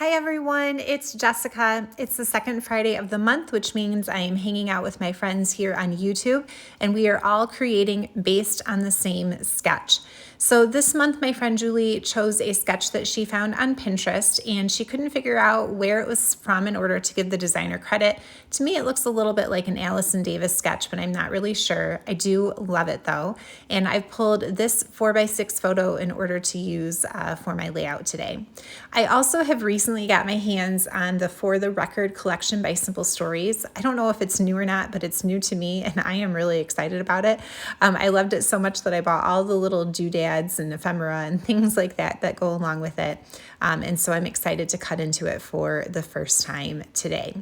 Hi everyone, it's Jessica. It's the second Friday of the month, which means I am hanging out with my friends here on YouTube, and we are all creating based on the same sketch. So this month, my friend Julie chose a sketch that she found on Pinterest, and she couldn't figure out where it was from in order to give the designer credit. To me, it looks a little bit like an Allison Davis sketch, but I'm not really sure. I do love it though, and I've pulled this 4x6 photo in order to use for my layout today. I also have recently got my hands on the For the Record collection by Simple Stories. I don't know if it's new or not, but it's new to me, and I am really excited about it. I loved it so much that I bought all the little doodads and ephemera and things like that that go along with it. And so I'm excited to cut into it for the first time today.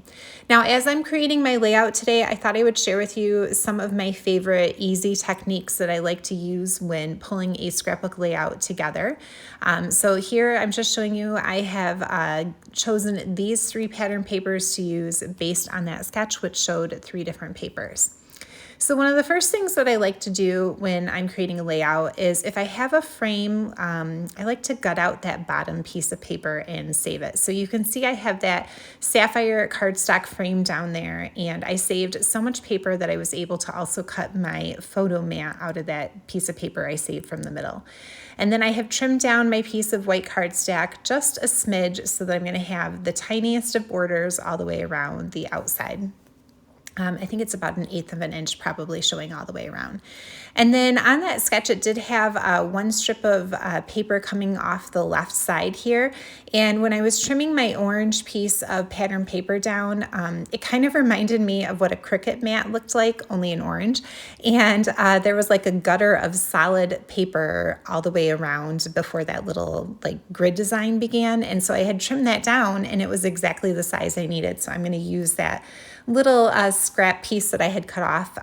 Now, as I'm creating my layout today, I thought I would share with you some of my favorite easy techniques that I like to use when pulling a scrapbook layout together. So here I'm just showing you, I have chosen these 3 pattern papers to use based on that sketch, which showed 3 different papers. So one of the first things that I like to do when I'm creating a layout is if I have a frame, I like to gut out that bottom piece of paper and save it. So you can see I have that sapphire cardstock frame down there, and I saved so much paper that I was able to also cut my photo mat out of that piece of paper I saved from the middle. And then I have trimmed down my piece of white cardstock just a smidge so that I'm going to have the tiniest of borders all the way around the outside. I think it's about 1/8 of an inch probably showing all the way around. And then on that sketch, it did have one strip of paper coming off the left side here. And when I was trimming my orange piece of pattern paper down, it kind of reminded me of what a Cricut mat looked like, only in orange. And there was like a gutter of solid paper all the way around before that little like grid design began. And so I had trimmed that down, and it was exactly the size I needed. So I'm going to use that little scrap piece that I had cut off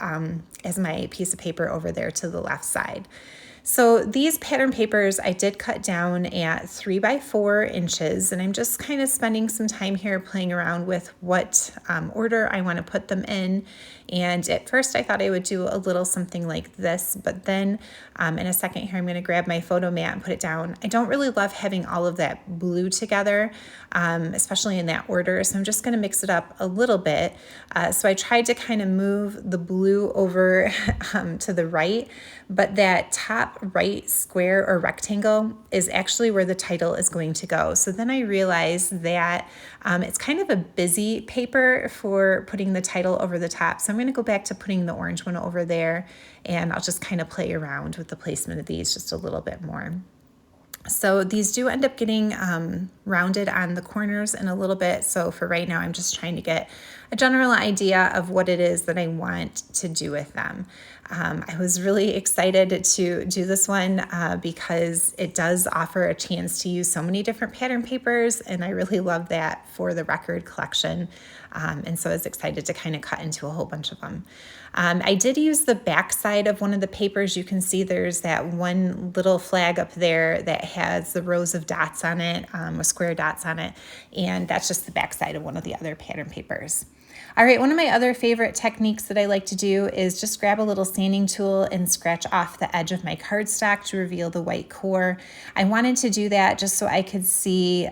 as my piece of paper over there to the left side. So these pattern papers I did cut down at 3x4 inches, and I'm just kind of spending some time here playing around with what order I want to put them in. And at first I thought I would do a little something like this, but then in a second here I'm going to grab my photo mat and put it down. I don't really love having all of that blue together, especially in that order, so I'm just going to mix it up a little bit. So I tried to kind of move the blue over to the right, but that top right square or rectangle is actually where the title is going to go. So then I realized that it's kind of a busy paper for putting the title over the top. So I'm going to go back to putting the orange one over there, and I'll just kind of play around with the placement of these just a little bit more. So these do end up getting rounded on the corners in a little bit. So for right now, I'm just trying to get a general idea of what it is that I want to do with them. I was really excited to do this one because it does offer a chance to use so many different pattern papers, and I really love that For the Record collection. And so I was excited to kind of cut into a whole bunch of them. I did use the back side of one of the papers. You can see there's that one little flag up there that has the rows of dots on it, with square dots on it, and that's just the back side of one of the other pattern papers. All right, one of my other favorite techniques that I like to do is just grab a little sanding tool and scratch off the edge of my cardstock to reveal the white core. I wanted to do that just so I could see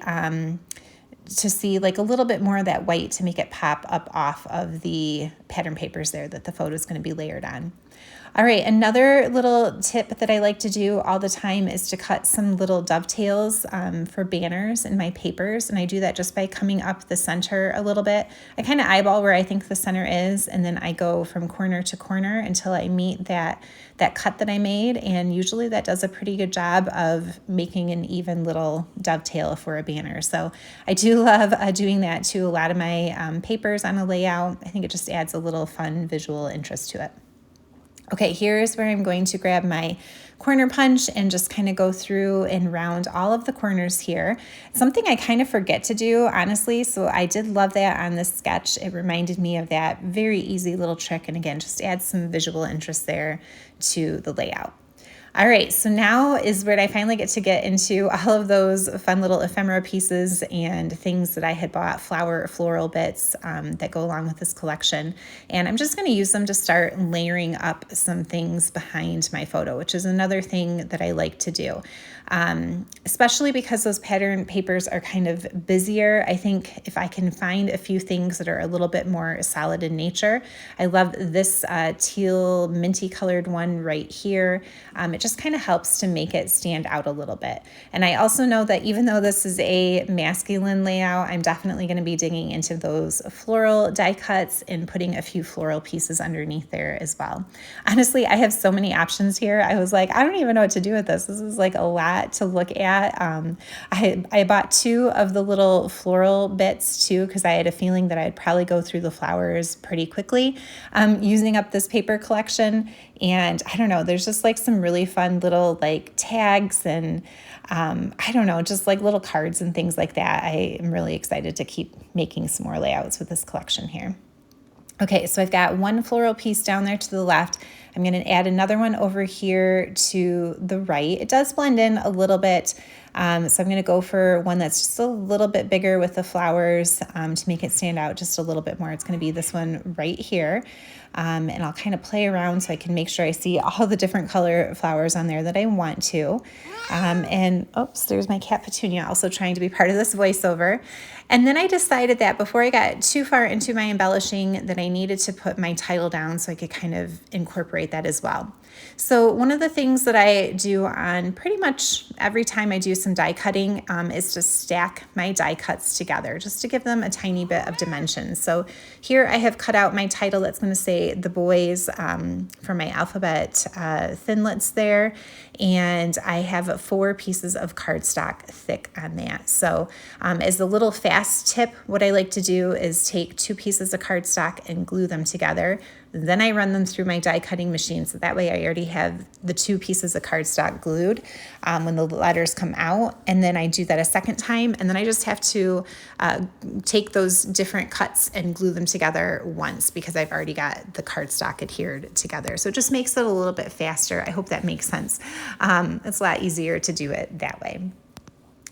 like a little bit more of that white to make it pop up off of the pattern papers there that the photo is going to be layered on. All right, another little tip that I like to do all the time is to cut some little dovetails for banners in my papers, and I do that just by coming up the center a little bit. I kind of eyeball where I think the center is, and then I go from corner to corner until I meet that cut that I made, and usually that does a pretty good job of making an even little dovetail for a banner. So I do love doing that to a lot of my papers on a layout. I think it just adds a little fun visual interest to it. Okay, here's where I'm going to grab my corner punch and just kind of go through and round all of the corners here. Something I kind of forget to do, honestly, so I did love that on this sketch. It reminded me of that very easy little trick, and again, just adds some visual interest there to the layout. All right, so now is where I finally get to get into all of those fun little ephemera pieces and things that I had bought, floral bits that go along with this collection. And I'm just going to use them to start layering up some things behind my photo, which is another thing that I like to do. Especially because those pattern papers are kind of busier. I think if I can find a few things that are a little bit more solid in nature. I love this teal minty colored one right here. It just kind of helps to make it stand out a little bit. And I also know that even though this is a masculine layout, I'm definitely going to be digging into those floral die cuts and putting a few floral pieces underneath there as well. Honestly, I have so many options here. I was like, I don't even know what to do with this. This is like a lot to look at. I bought 2 of the little floral bits too, because I had a feeling that I'd probably go through the flowers pretty quickly using up this paper collection. And I don't know, there's just like some really fun little like tags and I don't know, just like little cards and things like that. I am really excited to keep making some more layouts with this collection here. Okay, so I've got one floral piece down there to the left. I'm going to add another one over here to the right. It does blend in a little bit, so I'm going to go for one that's just a little bit bigger with the flowers to make it stand out just a little bit more. It's going to be this one right here, and I'll kind of play around so I can make sure I see all the different color flowers on there that I want to. And oops, there's my cat Petunia also trying to be part of this voiceover. And then I decided that before I got too far into my embellishing that I needed to put my title down so I could kind of incorporate that as well. So one of the things that I do on pretty much every time I do some die cutting is to stack my die cuts together just to give them a tiny bit of dimension. So here I have cut out my title that's going to say the boys for my alphabet thinlits there. And I have 4 pieces of cardstock thick on that. So as a little fast tip, what I like to do is take 2 pieces of cardstock and glue them together. Then I run them through my die cutting machine. So that way I already have the 2 pieces of cardstock glued when the letters come out. And then I do that a second time. And then I just have to take those different cuts and glue them together once because I've already got the cardstock adhered together. So it just makes it a little bit faster. I hope that makes sense. It's a lot easier to do it that way.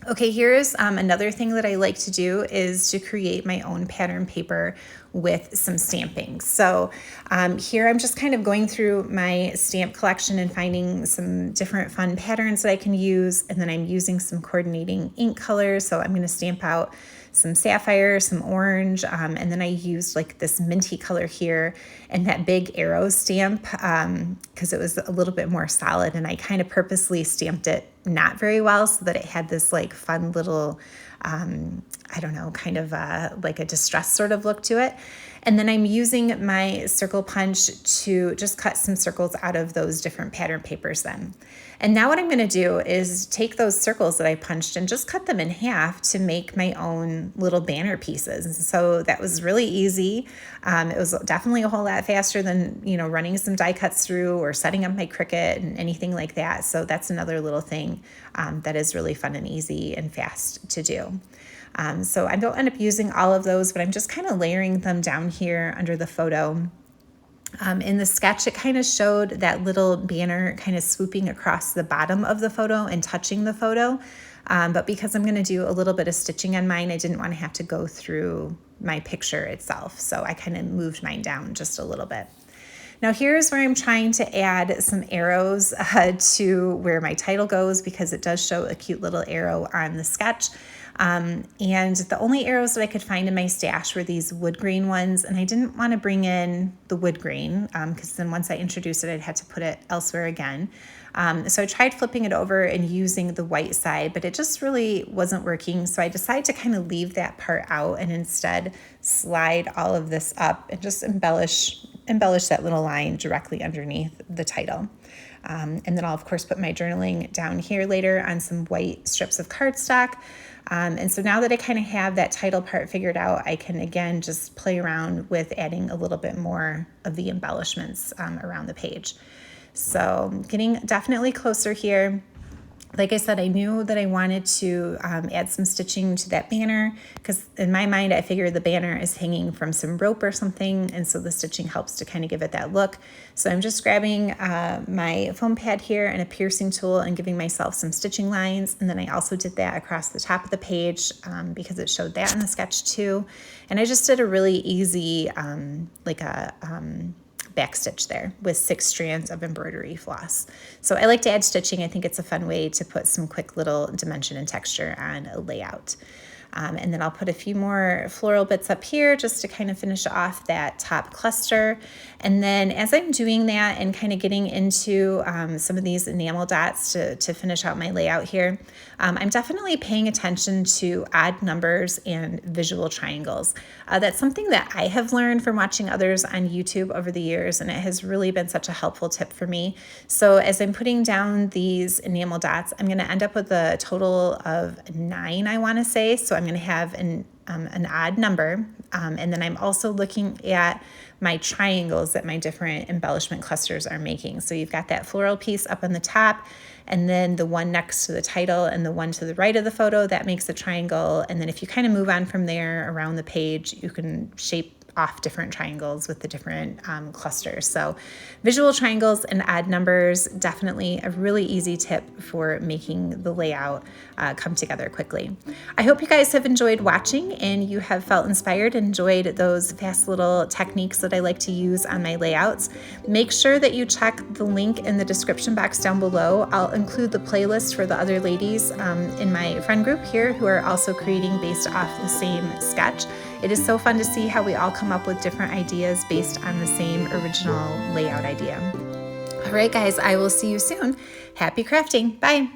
Okay, here's another thing that I like to do is to create my own pattern paper with some stamping. So here I'm just kind of going through my stamp collection and finding some different fun patterns that I can use. And then I'm using some coordinating ink colors. So I'm going to stamp out some sapphire, some orange, and then I used like this minty color here and that big arrow stamp because it was a little bit more solid, and I kind of purposely stamped it not very well so that it had this like fun little, I don't know, kind of like a distressed sort of look to it. And then I'm using my circle punch to just cut some circles out of those different pattern papers then. And now what I'm going to do is take those circles that I punched and just cut them in half to make my own little banner pieces. And so that was really easy. It was definitely a whole lot faster than, running some die cuts through or setting up my Cricut and anything like that. So that's another little thing that is really fun and easy and fast to do. So I don't end up using all of those, but I'm just kind of layering them down here under the photo. In the sketch, it kind of showed that little banner kind of swooping across the bottom of the photo and touching the photo. But because I'm going to do a little bit of stitching on mine, I didn't want to have to go through my picture itself. So I kind of moved mine down just a little bit. Now here's where I'm trying to add some arrows to where my title goes because it does show a cute little arrow on the sketch. And the only arrows that I could find in my stash were these wood grain ones, and I didn't want to bring in the wood grain because then once I introduced it, I'd had to put it elsewhere again. So I tried flipping it over and using the white side, but it just really wasn't working. So I decided to kind of leave that part out and instead slide all of this up and just embellish that little line directly underneath the title. And then I'll of course put my journaling down here later on some white strips of cardstock. And so now that I kind of have that title part figured out, I can again just play around with adding a little bit more of the embellishments around the page. So getting definitely closer here. Like I said, I knew that I wanted to add some stitching to that banner because in my mind, I figured the banner is hanging from some rope or something. And so the stitching helps to kind of give it that look. So I'm just grabbing my foam pad here and a piercing tool and giving myself some stitching lines. And then I also did that across the top of the page because it showed that in the sketch too. And I just did a really easy, back stitch there with 6 strands of embroidery floss. So I like to add stitching. I think it's a fun way to put some quick little dimension and texture on a layout. And then I'll put a few more floral bits up here just to kind of finish off that top cluster. And then as I'm doing that and kind of getting into some of these enamel dots to finish out my layout here, I'm definitely paying attention to odd numbers and visual triangles. That's something that I have learned from watching others on YouTube over the years, and it has really been such a helpful tip for me. So as I'm putting down these enamel dots, I'm going to end up with a total of 9, I want to say. So I'm going to have an odd number, and then I'm also looking at my triangles that my different embellishment clusters are making. So you've got that floral piece up on the top, and then the one next to the title and the one to the right of the photo, that makes a triangle. And then if you kind of move on from there around the page, you can shape off different triangles with the different clusters. So visual triangles and odd numbers, definitely a really easy tip for making the layout come together quickly. I hope you guys have enjoyed watching and you have felt inspired, enjoyed those fast little techniques that I like to use on my layouts. Make sure that you check the link in the description box down below. I'll include the playlist for the other ladies in my friend group here who are also creating based off the same sketch. It is so fun to see how we all come up with different ideas based on the same original layout idea. All right, guys, I will see you soon. Happy crafting. Bye.